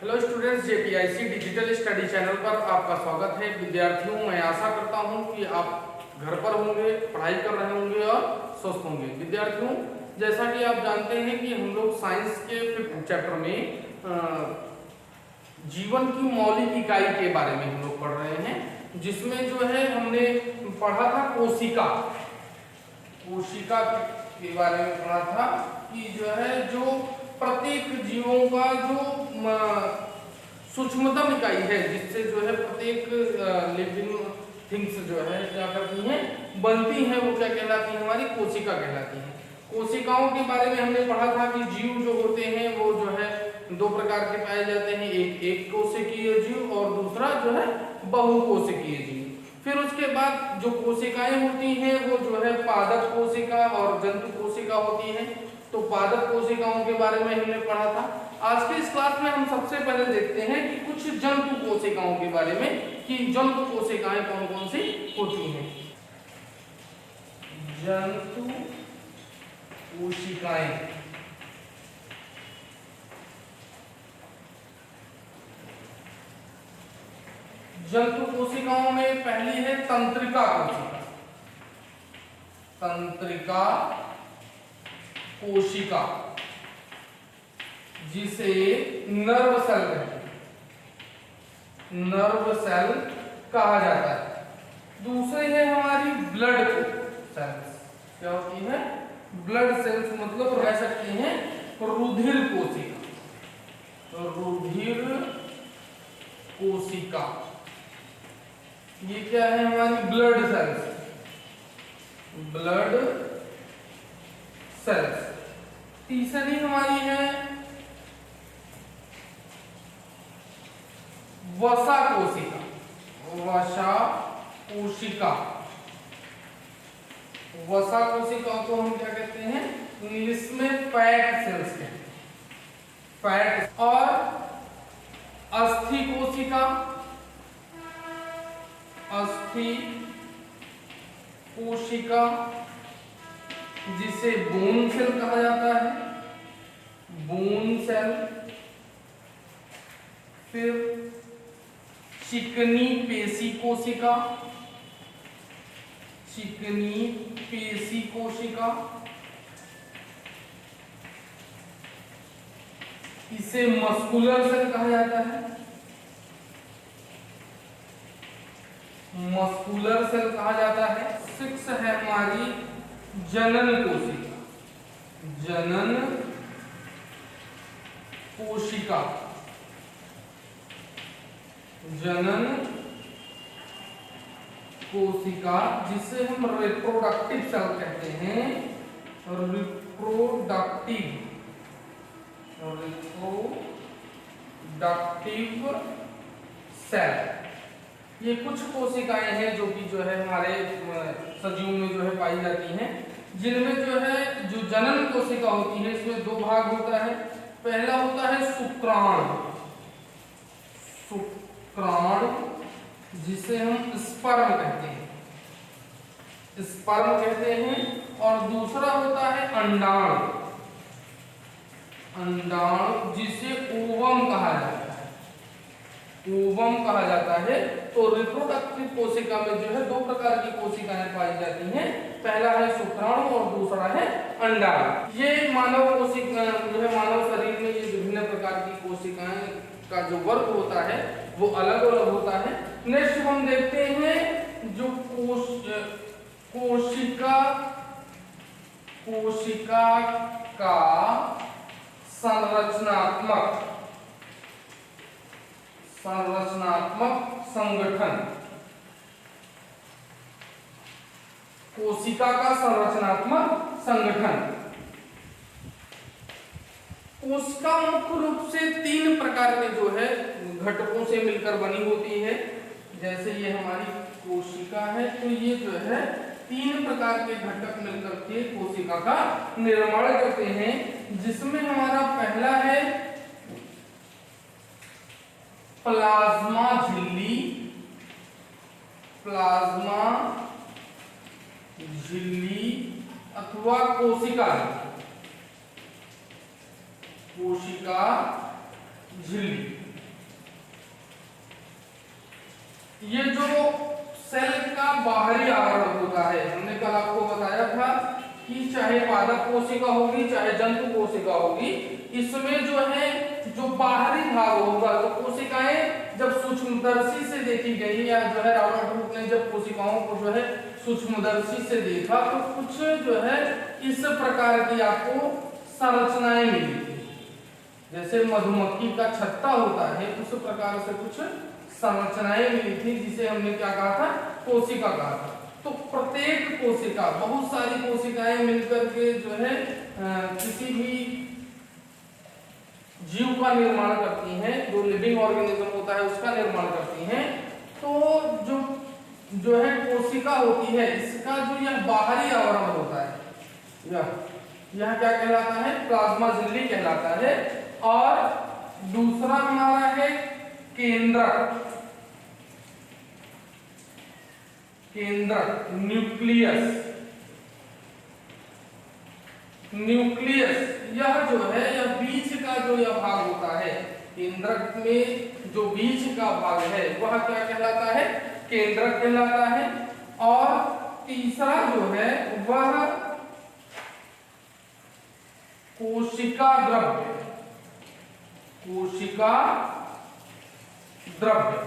Hello students, JPIC digital study channel पर आपका स्वागत है। विद्यार्थियों, मैं आशा करता हूं कि आप घर पर होंगे, पढ़ाई कर रहे होंगे और स्वस्थ होंगे। विद्यार्थियों, जैसा कि आप जानते हैं कि हम लोग साइंस के 5th चैप्टर में जीवन की मौलिक इकाई के बारे में हम लोग पढ़ रहे हैं, जिसमें जो है हमने पढ़ा था कोशिका के बारे में पढ़ा था कि जो है जो प्रत्येक जीवों का जो सूक्ष्मतम इकाई है, जिससे जो है प्रत्येक लिविंग थिंग्स जो है क्या करती हैं, बनती हैं, वो क्या कहलाती है, हमारी कोशिका कहलाती है। कोशिकाओं के बारे में हमने पढ़ा था कि जीव जो होते हैं वो जो है दो प्रकार के पाए जाते हैं, एक कोशिकीय जीव और दूसरा जो है बहुकोशिकीय जीव। फिर उसके बाद जो कोशिकाएं होती हैं वो जो है पादप कोशिका और जंतु कोशिका होती हैं। तो पादप कोशिकाओं के बारे में हमने पढ़ा था। आज के इस क्लास में हम सबसे पहले देखते हैं कि कुछ जंतु कोशिकाओं के बारे में, कि जंतु कोशिकाएं कौन कौन सी होती हैं। जंतु कोशिकाएं, जंतु कोशिकाओं में पहली है तंत्रिका कोशिका। तंत्रिका कोशिका जिसे नर्व सेल कहते हैं, नर्व सेल कहा जाता है। दूसरी है हमारी ब्लड सेल्स। क्या होती है? ब्लड सेल्स, मतलब कह सकते हैं रुधिर कोशिका। रुधिर कोशिका ये क्या है? हमारी ब्लड सेल्स। Blood cells. तीसरी हमारी है वसा कोशिका। वसा कोशिका, वसा कोशिका को हम क्या कहते हैं? इंग्लिश में फैट सेल्स कहते हैं, फैट। और अस्थि कोशिका, अस्थि कोशिका जिसे बोन सेल कहा जाता है, बोन सेल। फिर चिकनी पेशी कोशिका, चिकनी पेशी कोशिका, इसे मस्कुलर सेल कहा जाता है, मस्कुलर सेल कहा जाता है। 6 है हमारी जनन कोशिका। जनन कोशिका, जनन कोशिका जिसे हम रिप्रोडक्टिव सेल कहते हैं। Reproductive cell. ये कुछ कोशिकाएं हैं जो कि जो है हमारे सजीव में जो है पाई जाती हैं, जिनमें जो है जो जनन कोशिका होती है इसमें 2 भाग होता है। पहला होता है शुक्राणु, शुक्राणु जिसे हम स्पर्म कहते हैं, स्पर्म कहते हैं। और दूसरा होता है अंडाणु, अंडाणु जिसे ओवम कहा जाता है, ओवम कहा जाता है। तो रिप्रोडक्टिव कोशिका में जो है 2 प्रकार की कोशिकाएं पाई जाती हैं। पहला है शुक्राणु और दूसरा है अंडाणु। ये मानव कोशिका जो है, मानव शरीर में ये विभिन्न प्रकार की कोशिकाएं का जो वर्ग होता है वो अलग अलग होता है। नेक्स्ट हम देखते हैं जो कोशिका का संरचनात्मक संगठन। कोशिका का संरचनात्मक संगठन। कोशिका मुख्य रूप से 3 प्रकार के जो है घटकों से मिलकर बनी होती है। जैसे ये हमारी कोशिका है, तो ये जो है 3 प्रकार के घटक मिलकर के कोशिका का निर्माण करते हैं, जिसमें हमारा पहला है प्लाज्मा झिल्ली। प्लाज्मा झिल्ली अथवा कोशिका, कोशिका झिल्ली। ये जो सेल का बाहरी आवरण होता है, हमने कल आपको बताया था कि चाहे पादप कोशिका होगी चाहे जंतु कोशिका होगी, इसमें जो है जो बाहरी भाग होगा, तो कोशिकाएं जब सूक्ष्मदर्शी से देखी गई या जो है रॉबर्ट हुक ने जब कोशिकाओं को जो है सूक्ष्मदर्शी से देखा तो कुछ जो है इस प्रकार की आपको संरचनाएं मिली थी। जैसे मधुमक्खी का छत्ता होता है उस प्रकार से कुछ संरचनाएं मिली थी, जिसे हमने क्या कहा था, कोशिका कहा था। तो प्रत्येक कोशिका, बहुत सारी कोशिकाएं मिलकर के जो है किसी भी जीव का निर्माण करती हैं, जो लिविंग ऑर्गेनिज्म होता है उसका निर्माण करती हैं। तो जो है कोशिका होती है, इसका जो यह बाहरी आवरण होता है, यह क्या कहलाता है, प्लाज्मा झिल्ली कहलाता है। और दूसरा हमारा है केंद्रक, केंद्रक न्यूक्लियस। न्यूक्लियस यह जो है यह बीच का जो यह भाग होता है, केंद्रक में जो बीच का भाग है वह क्या कहलाता है, केंद्रक कहलाता है। और तीसरा जो है वह कोशिका द्रव्य, कोशिका द्रव्य,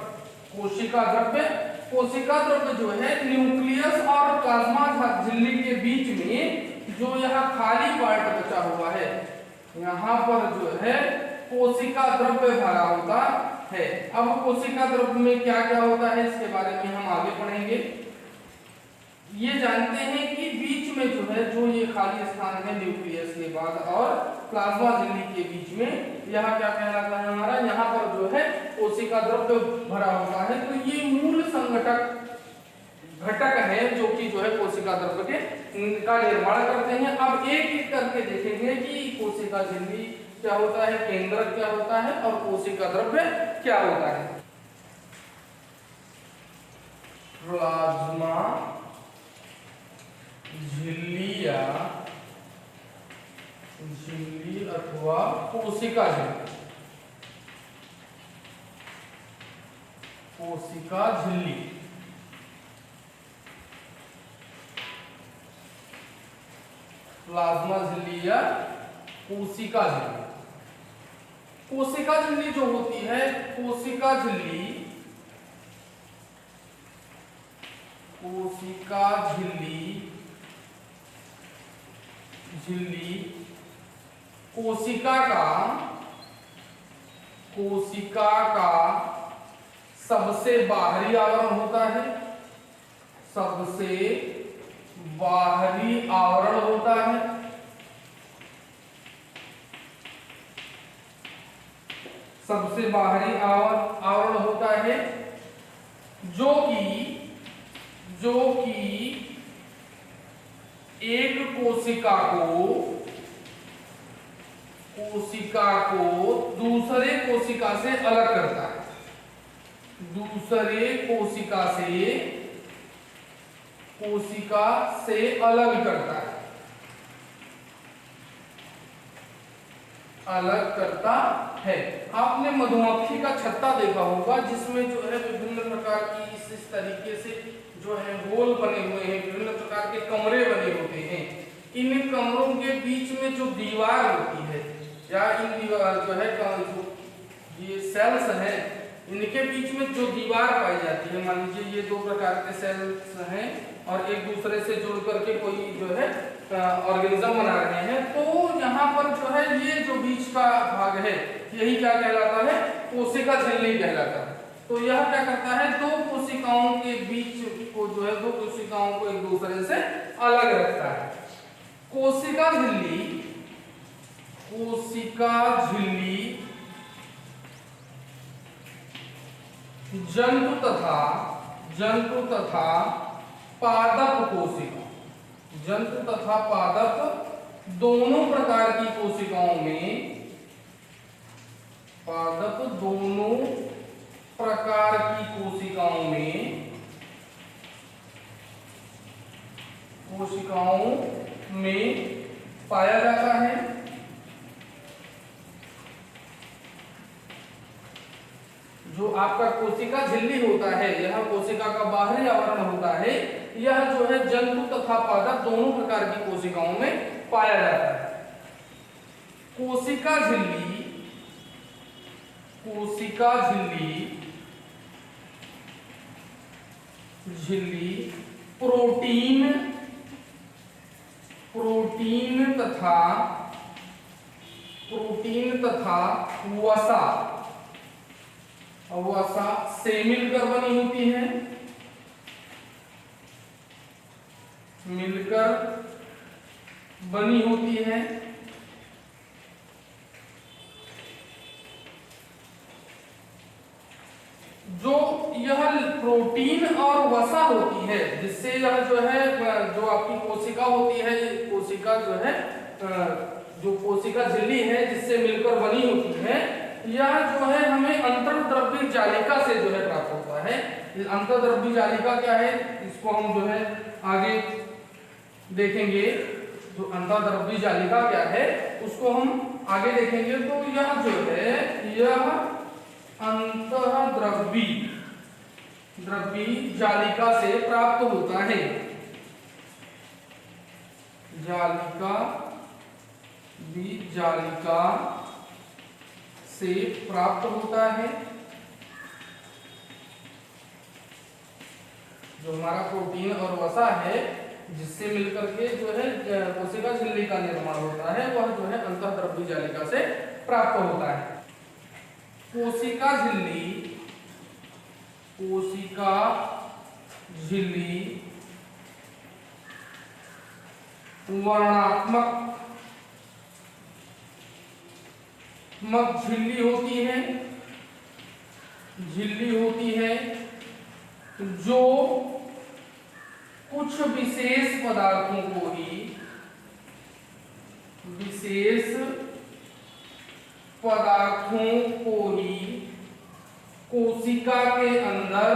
कोशिका द्रव्य। कोशिका द्रव्य जो है न्यूक्लियस और प्लाज्मा झिल्ली के बीच में जो यह खाली पार्ट बचा हुआ है, यहाँ पर जो है कोशिका द्रव्य भरा होता है। अब कोशिका द्रव्य में क्या क्या होता है इसके बारे में हम आगे पढ़ेंगे। ये जानते हैं कि बीच में जो है जो ये खाली स्थान है न्यूक्लियस के बाद और प्लाज्मा झिल्ली के बीच में, यह क्या कहलाता है हमारा, यहाँ पर जो है कोशिका द्रव्य भरा होता है। तो ये मूल संगठक घटक है जो कि जो है कोशिका द्रव्य का निर्माण करते हैं। अब एक एक करके देखेंगे कि कोशिका झिल्ली क्या होता है, केंद्रक क्या होता है और कोशिका द्रव्य क्या होता है। प्लाज्मा झिल्ली या झिल्ली अथवा कोशिका झिल्ली, कोशिका झिल्ली। प्लाज्मा झिल्ली या कोशिका झिल्ली। कोशिका झिल्ली जो होती है, कोशिका झिल्ली, कोशिका झिल्ली, झिल्ली कोशिका का सबसे बाहरी आवरण होता है, सबसे बाहरी आवरण होता है। सबसे बाहरी आवरण होता है जो कि एक कोशिका को दूसरे कोशिका से अलग करता है, दूसरे कोशिका से अलग करता है, अलग करता है। आपने मधुमक्खी का छत्ता देखा होगा जिसमें जो है विभिन्न प्रकार की इस तरीके से जो है होल बने हुए हैं, विभिन्न प्रकार के कमरे बने होते हैं। इन कमरों के बीच में जो दीवार होती है या इन दीवार जो है ये सेल्स हैं, इनके बीच में जो दीवार पाई जाती है, मान लीजिए ये दो प्रकार के सेल्स हैं और एक दूसरे से जुड़ करके कोई जो है ऑर्गेनिज्म बना रहे हैं, तो यहाँ पर जो है ये जो बीच का भाग है यही क्या कहलाता है, कोशिका झिल्ली कहलाता है। तो यह क्या करता है, दो कोशिकाओं के बीच को जो है, दो कोशिकाओं को एक दूसरे से अलग रखता है। कोशिका झिल्ली जंतु तथा पादप कोशिका, जंतु तथा पादप दोनों प्रकार की कोशिकाओं में, पादप दोनों प्रकार की कोशिकाओं में पाया जाता है। जो आपका कोशिका झिल्ली होता है, यह कोशिका का बाहरी आवरण होता है, यह जो है जंतु तथा पादप दोनों प्रकार की कोशिकाओं में पाया जाता है। कोशिका झिल्ली प्रोटीन तथा वसा से मिलकर बनी होती है, जो यह प्रोटीन और वसा होती है, जिससे यह जो है जो आपकी कोशिका होती है, ये कोशिका जो है जो कोशिका झिल्ली है जिससे मिलकर बनी होती है, यह जो है हमें अंतर्द्रव्य जालिका से जो है प्राप्त होता है। अंतर्द्रव्य जालिका क्या है, इसको हम जो है आगे देखेंगे। जो अंतर्द्रव्य जालिका क्या है उसको हम आगे देखेंगे। तो यह जो है यह अंतर्द्रव्य जालिका से प्राप्त होता है। जालिका से प्राप्त होता है। जो हमारा प्रोटीन और वसा है जिससे मिलकर के जो है कोशिका झिल्ली का निर्माण होता है, वह जो है अंतःद्रव्य जालिका से प्राप्त होता है। कोशिका झिल्ली वर्णात्मक झिल्ली होती है जो कुछ विशेष पदार्थों को ही कोशिका के अंदर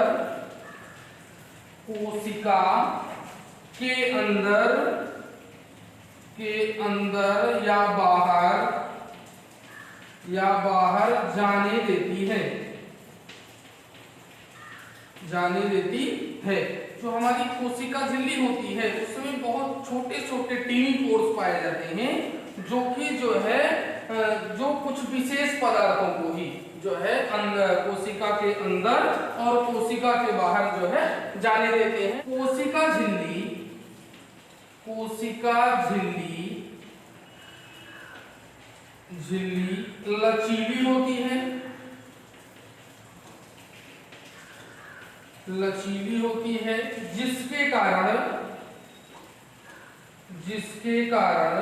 या बाहर जाने देती है। जो हमारी कोशिका झिल्ली होती है उसमें बहुत छोटे छोटे टीनी पोर्स पाए जाते हैं, जो कि जो है जो कुछ विशेष पदार्थों को ही जो है कोशिका के अंदर और कोशिका के बाहर जो है जाने देते हैं। कोशिका झिल्ली लचीली होती है, जिसके कारण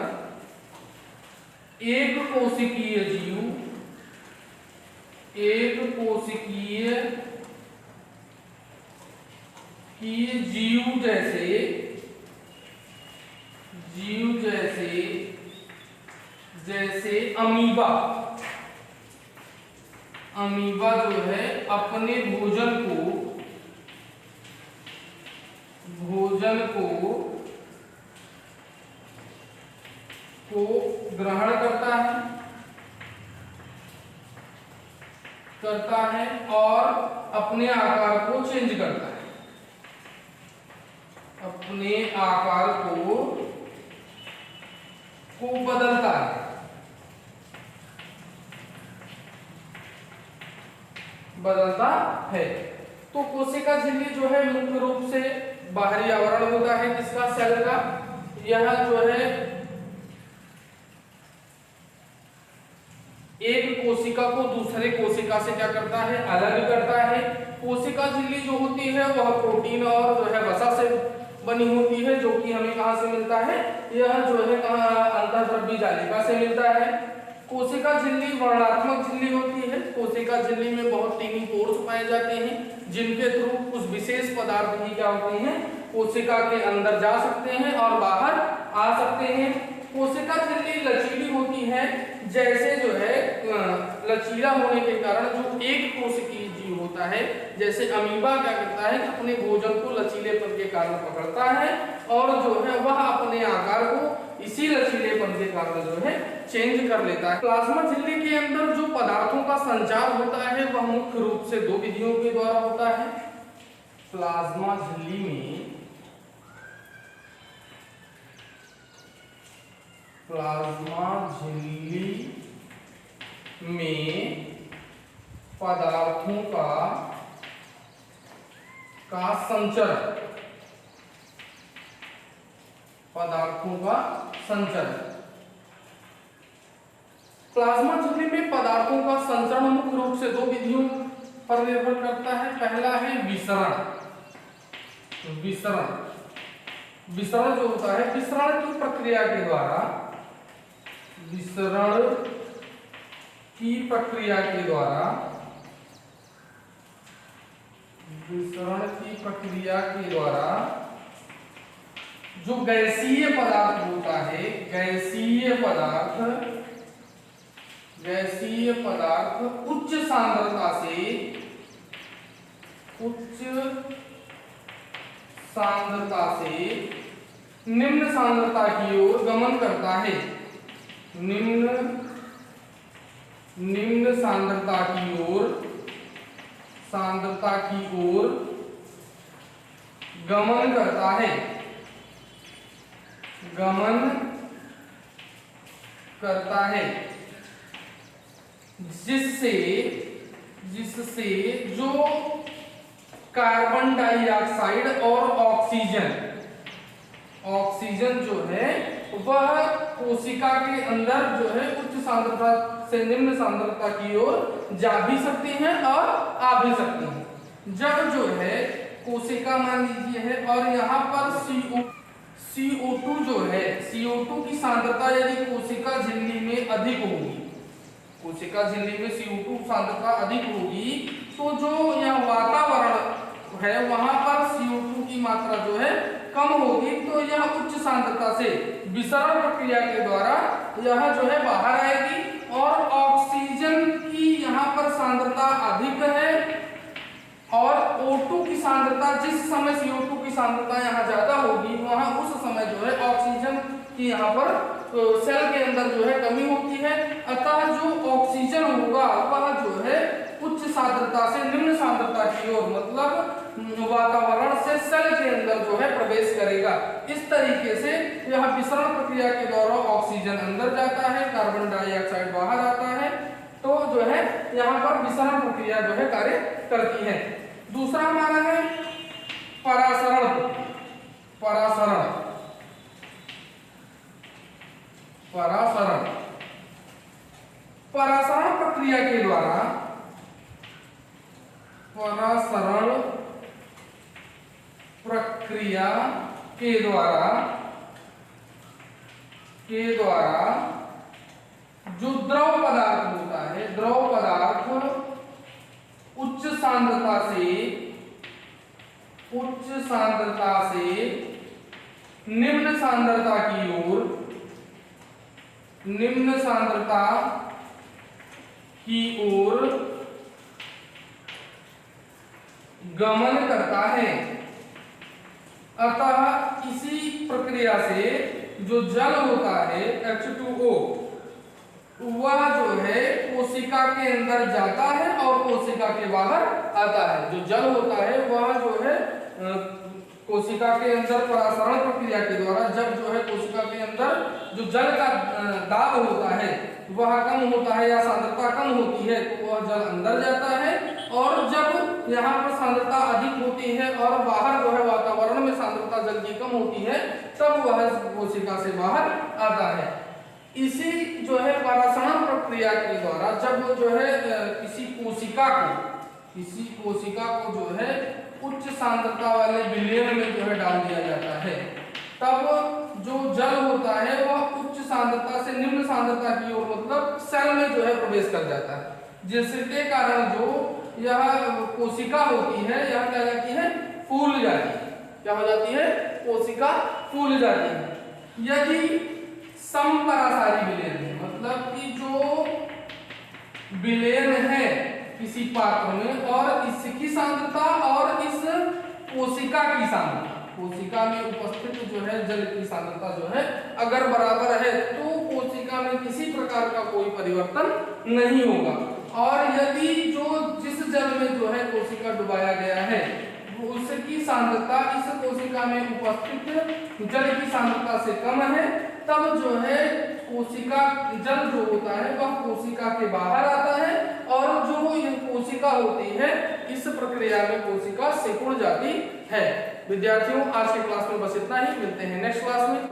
एक कोशिकीय जीव जैसे अमीबा जो है अपने भोजन को ग्रहण करता है और अपने आकार को चेंज करता है, अपने आकार को बदलता है। तो कोशिका झिल्ली जो है मुख्य रूप से बाहरी आवरण होता है किसका, सेल का। यह जो है एक कोशिका को दूसरे कोशिका से क्या करता है, अलग करता है। कोशिका झिल्ली जो होती है वह प्रोटीन और जो है वसा से बनी होती है, जो कि हमें कहां से मिलता है, यह जो है अंतःद्रव्य जालिका से मिलता है। कोशिका झिल्ली वर्णात्मक झिल्ली होती है। कोशिका झिल्ली में बहुत टीनी पोर्स पाए जाते हैं, जिनके थ्रू कुछ विशेष पदार्थ ही क्या होते हैं, कोशिका के अंदर जा सकते हैं और बाहर आ सकते हैं। कोशिका झिल्ली लचीली होती है, जैसे जो है लचीला होने के कारण जो एक कोशिकीय जीव होता है, जैसे अमीबा क्या करता है, अपने भोजन को लचीलेपन के कारण पकड़ता है और जो है वह अपने आकार को इसी लचीलेपन के कारण जो है चेंज कर लेता है। प्लाज्मा झिल्ली के अंदर जो पदार्थों का संचार होता है वह मुख्य रूप रूप से दो विधियों के द्वारा होता है। प्लाज्मा झिल्ली में पदार्थों का संचरण। प्लाज्मा झिल्ली में पदार्थों का संचरण मुख्य रूप से दो विधियों पर निर्भर करता है। पहला है विसरण। विसरण जो होता है, विसरण की प्रक्रिया के द्वारा जो गैसीय पदार्थ होता है, गैसीय पदार्थ उच्च सांद्रता से निम्न सांद्रता की ओर गमन करता है। निम्न सांद्रता की ओर गमन करता है, जिससे जो कार्बन डाइऑक्साइड और ऑक्सीजन जो है वह कोशिका के अंदर जो है उच्च सांद्रता से निम्न सांद्रता की ओर जा भी सकते हैं और आ भी सकते हैं। जब जो है कोशिका मान लीजिए है और यहाँ पर CO2 जो है, CO2 की सांद्रता यदि कोशिका झिल्ली में अधिक होगी, CO2 सांद्रता अधिक होगी, तो जो यह वातावरण है वहां पर CO2 की मात्रा जो है कम होगी, तो यह उच्च सांद्रता से विसरण प्रक्रिया के द्वारा यह जो है बाहर आएगी और ऑक्सीजन की यहाँ पर सांद्रता अधिक है और O2 की सांद्रता, जिस समय CO2 की सांद्रता यहाँ ज्यादा होगी वहां उस समय जो है ऑक्सीजन की यहाँ पर सेल के अंदर जो है कमी होती है। अतः जो ऑक्सीजन होगा वह जो है उच्च सांद्रता से निम्न सांद्रता की ओर, मतलब वातावरण से सेल के अंदर जो है प्रवेश करेगा। इस तरीके से यह विसरण प्रक्रिया के द्वारा ऑक्सीजन अंदर जाता है, कार्बन डाइऑक्साइड बाहर आता है, तो जो है यहाँ पर विसरण प्रक्रिया जो है कार्य करती है। दूसरा हमारा है परासरण। परासरण प्रक्रिया के द्वारा जो द्रव पदार्थ होता है, द्रव पदार्थ उच्च सांद्रता से निम्न सांद्रता की ओर गमन करता है। अतः इसी प्रक्रिया से जो जल होता है H2O वह जो है कोशिका के अंदर जाता है और कोशिका के बाहर आता है। जो जल होता है वह जो है कोशिका के अंदर परासरण प्रक्रिया के द्वारा जब जो है कोशिका के अंदर जो जल का दाब होता है वह कम होता है या सांद्रता कम होती है तो वह जल अंदर जाता है, और जब यहाँ पर सांद्रता अधिक होती है और बाहर जो है वातावरण में सांद्रता जल की कम होती है तब वह कोशिका से बाहर आता है। इसी जो है परासरण प्रक्रिया के द्वारा जब जो है किसी कोशिका को जो है उच्च सांद्रता वाले विलयन में जो है डाल दिया जाता है, तब जो जल होता है वह उच्च सांद्रता से निम्न सांद्रता की ओर, मतलब सेल में जो है प्रवेश कर जाता है, जिसके कारण जो यह कोशिका होती है यह क्या जाती है, फूल जाती है। क्या हो जाती है? कोशिका फूल जाती है। यदि समपरासारी विलयन है, मतलब कि जो विलयन है किसी पात्र में और इसकी सांद्रता और इस कोशिका की सांद्रता, कोशिका में उपस्थित जो है जल की सांद्रता जो है अगर बराबर है तो कोशिका में किसी प्रकार का कोई परिवर्तन नहीं होगा। और यदि जो जिस जल में कोशिका डुबाया गया है उसकी सांद्रता इस कोशिका में उपस्थित जल की सांद्रता से कम है, तब जो है कोशिका जल जो होता है वह कोशिका के बाहर आता है और जो यह कोशिका होती है इस प्रक्रिया में कोशिका सिकुड़ जाती है। विद्यार्थियों आज के क्लास में बस इतना ही, मिलते हैं नेक्स्ट क्लास में।